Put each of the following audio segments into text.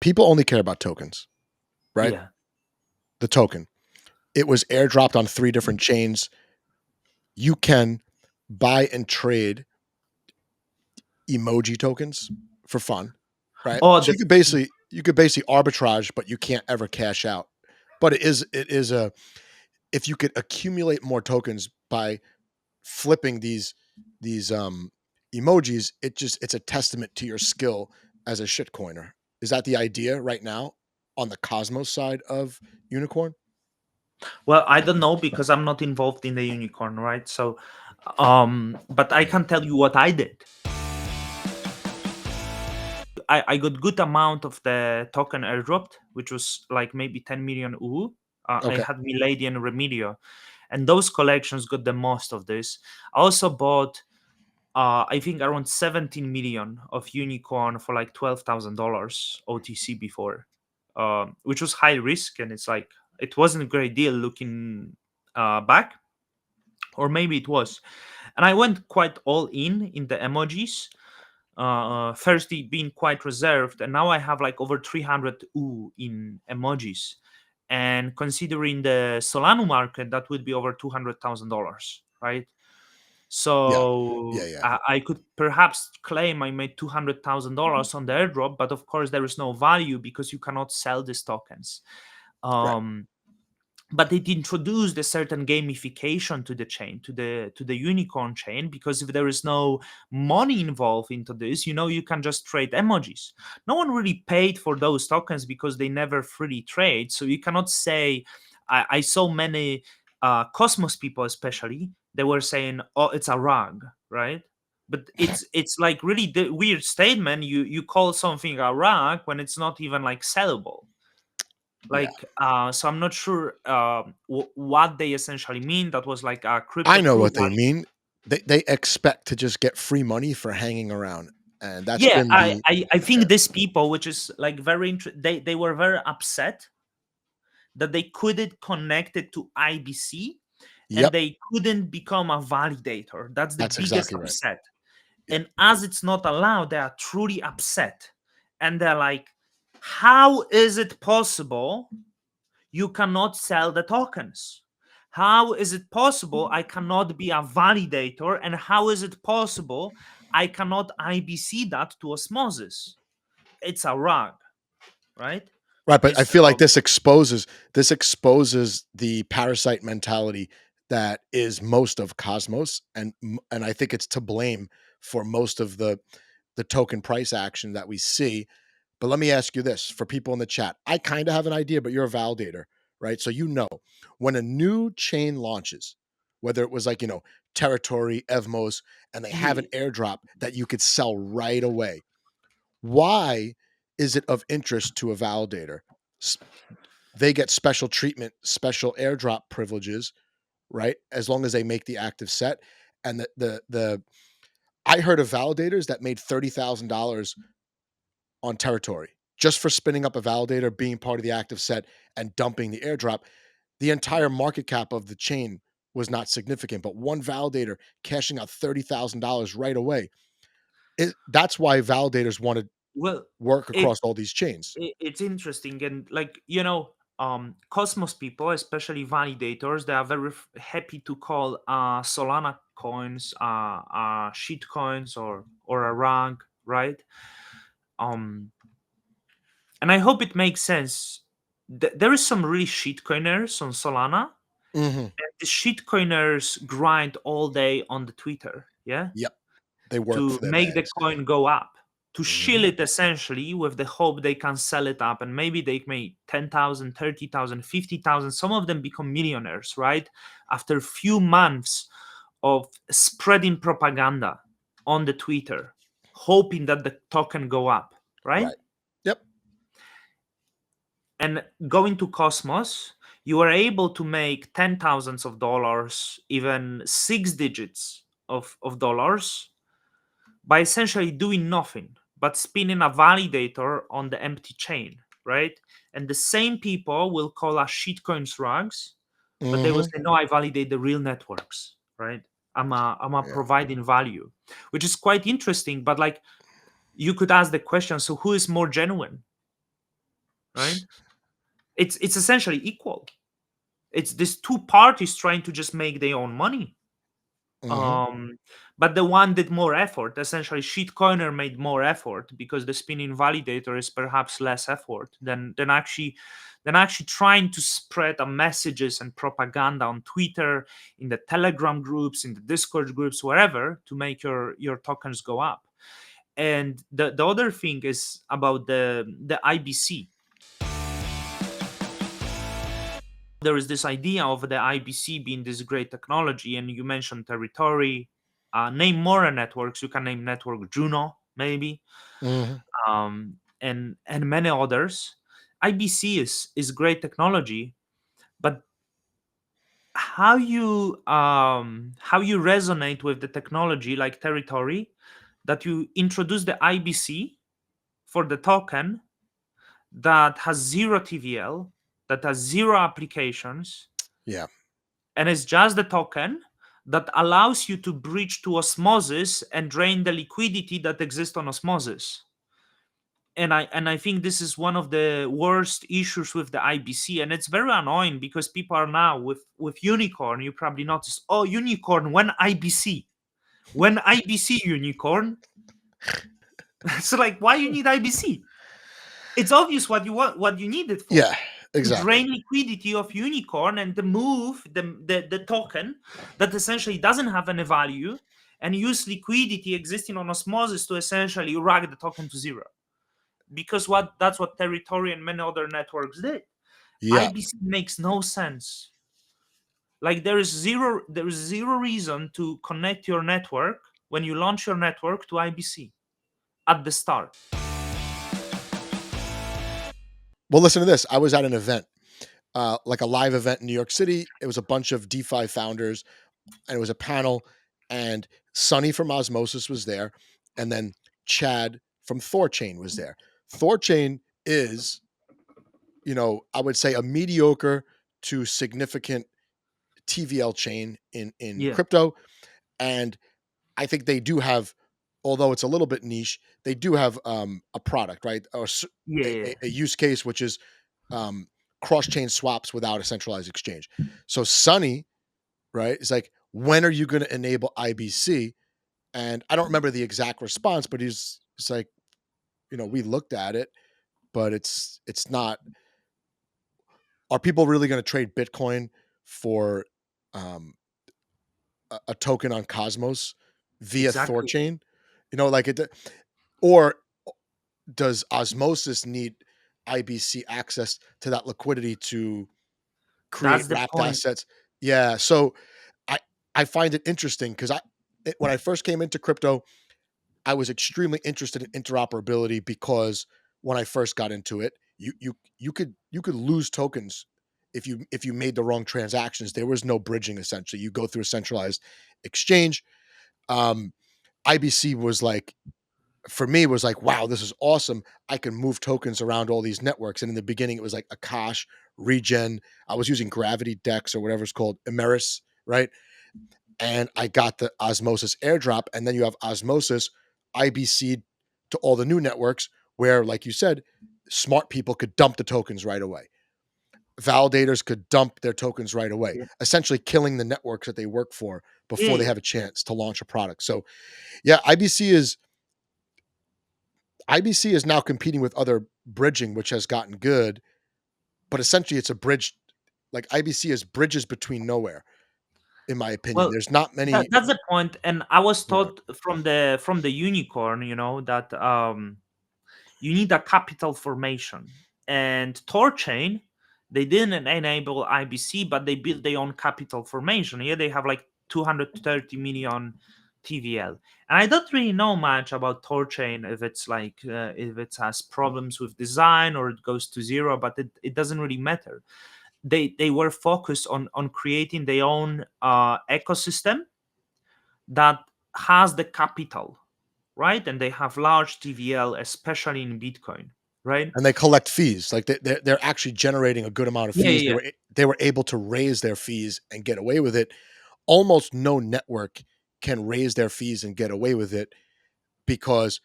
people only care about tokens, right? Yeah. The token. It was airdropped on 3 different chains. You can buy and trade emoji tokens for fun, right? Oh, So you could basically arbitrage, but you can't ever cash out. But it is a if you could accumulate more tokens by flipping these emojis, it's a testament to your skill as a shitcoiner. Is that the idea right now on the Cosmos side of Unicorn? well, I don't know because I'm not involved in the unicorn, right? So, but I can tell you what I did. I got good amount of the token airdropped, which was like maybe 10 million UU. I Okay. had Milady and Remedio, and those collections got the most of this. I also bought, I think around 17 million of unicorn for like $12,000 OTC before, which was high risk, and it's like it wasn't a great deal looking back, or maybe it was. And I went quite all in the emojis. Firstly, being quite reserved, and now I have like over 300 U in emojis. And considering the Solana market, that would be over $200,000, right? Yeah. So Yeah, yeah. I could perhaps claim I made $200,000 on the airdrop, but of course there is no value because you cannot sell these tokens. Right. But it introduced a certain gamification to the chain, to the unicorn chain, because if there is no money involved into this, you can just trade emojis. No one really paid for those tokens because they never freely trade, so you cannot say. I saw many Cosmos people, especially, they were saying, oh, it's a rug, right? But it's like really the weird statement. You call something a rug when it's not even like sellable. Yeah. Like, so I'm not sure what they essentially mean. That was like a I crypto know proof what they wallet. mean. They expect to just get free money for hanging around, and that's Yeah, been I, the I I yeah. think these people, which is like they were very upset that they couldn't connect it to IBC, and Yep, they couldn't become a validator. That's the that's biggest exactly right. upset. Yep. And as it's not allowed, they are truly upset, and they're like, how is it possible you cannot sell the tokens? How is it possible I cannot be a validator? And how is it possible I cannot IBC that to osmosis? It's a rug, right? Right, but I feel like So this exposes the parasite mentality that is most of Cosmos, and I think it's to blame for most of the token price action that we see. But let me ask you this for people in the chat. I kind of have an idea, but you're a validator, right? So when a new chain launches, whether it was like, Territory, Evmos, and they have an ye- airdrop that you could sell right away. Why is it of interest to a validator? They get special treatment, special airdrop privileges, right? As long as they make the active set. And the I heard of validators that made $30,000 on Territory just for spinning up a validator, being part of the active set, and dumping the airdrop. The entire market cap of the chain was not significant, but one validator cashing out $30,000 right away. That's why validators want to well, work it, across all these chains. it's interesting, and like Cosmos people, especially validators, they are very happy to call Solana coins shit coins or a rug, right? Um, and I hope it makes sense. There is some really shitcoiners on Solana. Hmm. And the shitcoiners grind all day on the Twitter, yeah, Yep, they work to for their make the bags. coin go up, to shill Hmm. it essentially with the hope they can sell it up, and maybe they make 10,000, 30,000, 50,000. Some of them become millionaires, right? After few months of spreading propaganda on the Twitter, hoping that the token go up, right? Right. Yep. And going to Cosmos, you are able to make ten thousands of dollars, even six digits of dollars, by essentially doing nothing but spinning a validator on the empty chain, right? And the same people will call us shitcoins rugs, but they will Hmm. say, no, I validate the real networks, right? I'm a Yeah. providing value, which is quite interesting. But like, you could ask the question, so who is more genuine? right? It's essentially equal. It's these two parties trying to just make their own money. Hmm. um but the one did more effort. Essentially, shitcoiner made more effort because the spinning validator is perhaps less effort than actually trying to spread messages and propaganda on Twitter, in the Telegram groups, in the Discord groups, wherever, to make your tokens go up. And the other thing is about the IBC. There is this idea of the IBC being this great technology, and you mentioned territory. Name more networks. You can name network Juno, maybe, Hmm. and many others. IBC is great technology, but how you resonate with the technology like territory, that you introduce the IBC for the token that has zero TVL, that has zero applications, Yeah. and it's just the token that allows you to bridge to osmosis and drain the liquidity that exists on osmosis. And I think this is one of the worst issues with the IBC, and it's very annoying because people are now with unicorn. You probably noticed, oh, unicorn, when IBC unicorn. So like, why you need IBC? It's obvious what you need it for: Yeah. to Exactly. drain liquidity of unicorn and to move the token that essentially doesn't have any value, and use liquidity existing on osmosis to essentially rag the token to zero. Because that's what territory and many other networks did. Yeah. IBC makes no sense. Like, there is zero reason to connect your network when you launch your network to IBC at the start. Well, listen to this. I was at an event, like a live event in New York City. It was a bunch of DeFi founders, and it was a panel. And Sonny from Osmosis was there, and then Chad from Thorchain was there. Thorchain is, I would say a mediocre to significant TVL chain in Yeah, crypto, and I think they do have, although it's a little bit niche, they do have a product, right, or yeah, a, yeah. a use case, which is um, cross chain swaps without a centralized exchange. So Sunny, right, is like, when are you going to enable IBC? And I don't remember the exact response, but he's like, we looked at it, but it's not. Are people really going to trade Bitcoin for um, a token on Cosmos via Exactly. Thorchain? Like it, or does Osmosis need IBC access to that liquidity to create That's the wrapped point. assets? Yeah. So I I find it interesting because when I first came into crypto, I was extremely interested in interoperability because when I first got into it, you could lose tokens if you made the wrong transactions. There was no bridging essentially. You go through a centralized exchange. Um, IBC was like, for me, was like, wow, this is awesome. I can move tokens around all these networks. And in the beginning, it was like Akash, Regen. I was using Gravity Dex or whatever it's called, Emeris, right? And I got the Osmosis airdrop. And then you have Osmosis IBC to all the new networks where, like you said, smart people could dump the tokens right away. Validators could dump their tokens right away, Yeah, essentially killing the networks that they work for yeah, before they yeah. have a chance to launch a product. So, yeah, IBC is now competing with other bridging, which has gotten good, but essentially it's a bridge. Like IBC is bridges between nowhere, in my opinion. Well, There's not many. that's the point. And I was Yeah, taught from the unicorn, that you need a capital formation. And Torchain, they didn't enable IBC, but they built their own capital formation. Yeah, they have like 230 million TVL. And I don't really know much about Torchain, if it has problems with design or it goes to zero, but it doesn't really matter. They were focused on creating their own ecosystem that has the capital, right? And they have large TVL, especially in Bitcoin, right? and they collect fees. Like they're actually generating a good amount of Yeah, fees. yeah, yeah. They were able to raise their fees and get away with it. Almost no network can raise their fees and get away with it because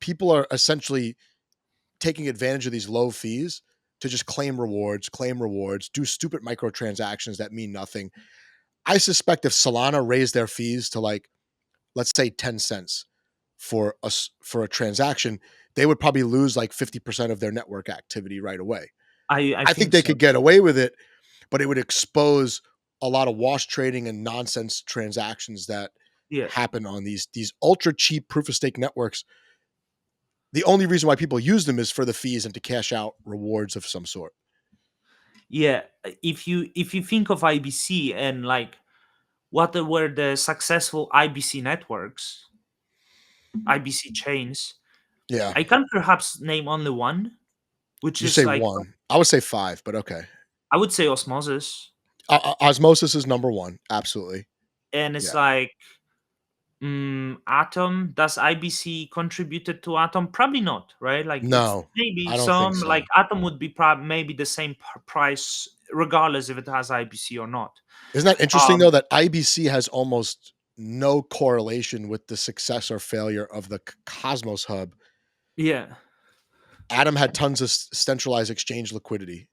people are essentially taking advantage of these low fees to just claim rewards, do stupid microtransactions that mean nothing. I suspect if Solana raised their fees to like, let's say 10 cents for a transaction, they would probably lose like 50% of their network activity right away. I I think think they so could get too. away with it, but it would expose a lot of wash trading and nonsense transactions that Yeah. happen on these ultra cheap proof of stake networks. The only reason why people use them is for the fees and to cash out rewards of some sort. Yeah, if you think of IBC and like what were the successful IBC networks, IBC chains, Yeah. I can perhaps name only one, which You is say like one. I would say five, but okay. I would say Osmosis, Osmosis is number one. Absolutely. and it's Yeah. like Atom. Does IBC contributed to Atom? Probably not, right? Like it's No, maybe I don't think some so. like Atom would be maybe the same price regardless if it has IBC or not. Isn't that interesting Um, though that IBC has almost no correlation with the success or failure of the Cosmos hub? yeah, Atom had tons of centralized exchange liquidity.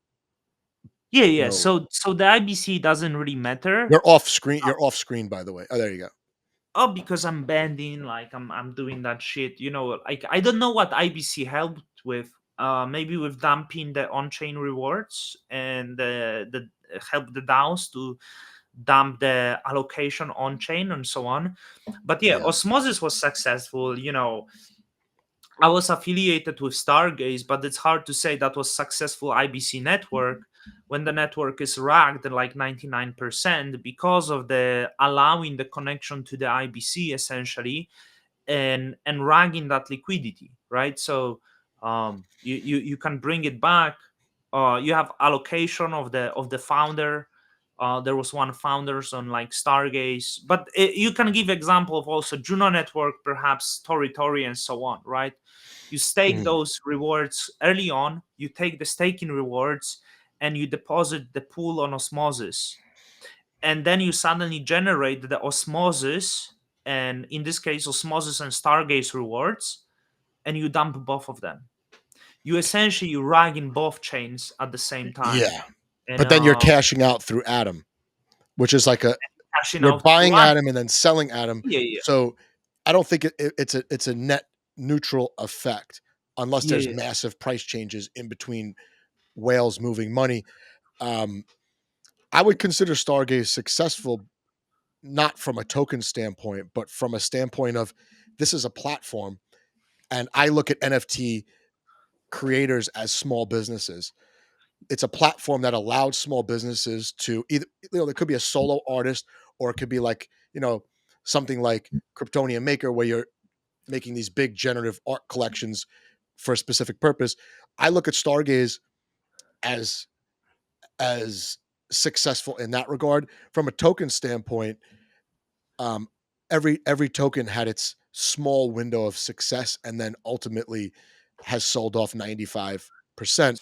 yeah, yeah. So So the IBC doesn't really matter. you're off screen. You're off screen, by the way. Oh, there you go. Oh, because I'm bending, like I'm doing that shit. Like I don't know what IBC helped with. Maybe with dumping the on-chain rewards and the help the DAOs to dump the allocation on-chain and so on. But yeah, Yeah. Osmosis was successful. I was affiliated with Stargaze, but it's hard to say that was successful IBC network when the network is racked at like 99% because of the allowing the connection to the IBC essentially and ragging that liquidity, right? So you can bring it back. You have allocation of the founder. There was one founders on like Stargaze, but you can give example of also Juno Network, perhaps Tori and so on, right? You stake Mhm. those rewards early on. You take the staking rewards and you deposit the pool on Osmosis, and then you suddenly generate the Osmosis, and in this case Osmosis and Stargaze rewards, and you dump both of them. You essentially rag in both chains at the same time, Yeah. and But then you're cashing out through Atom, which is like a cashing you're out through buying Atom. Atom and then selling Atom. Yeah, yeah, So I don't think it's a net neutral effect unless yeah, there's yeah, massive price changes in between whales moving money. Um, I would consider Stargaze successful not from a token standpoint, but from a standpoint of this is a platform, and I look at NFT creators as small businesses. It's a platform that allowed small businesses to either, there could be a solo artist, or it could be like, something like Cryptonium Maker where you're making these big generative art collections for a specific purpose. I look at Stargaze as as successful in that regard. From a token standpoint, um, every token had its small window of success and then ultimately has sold off 95%.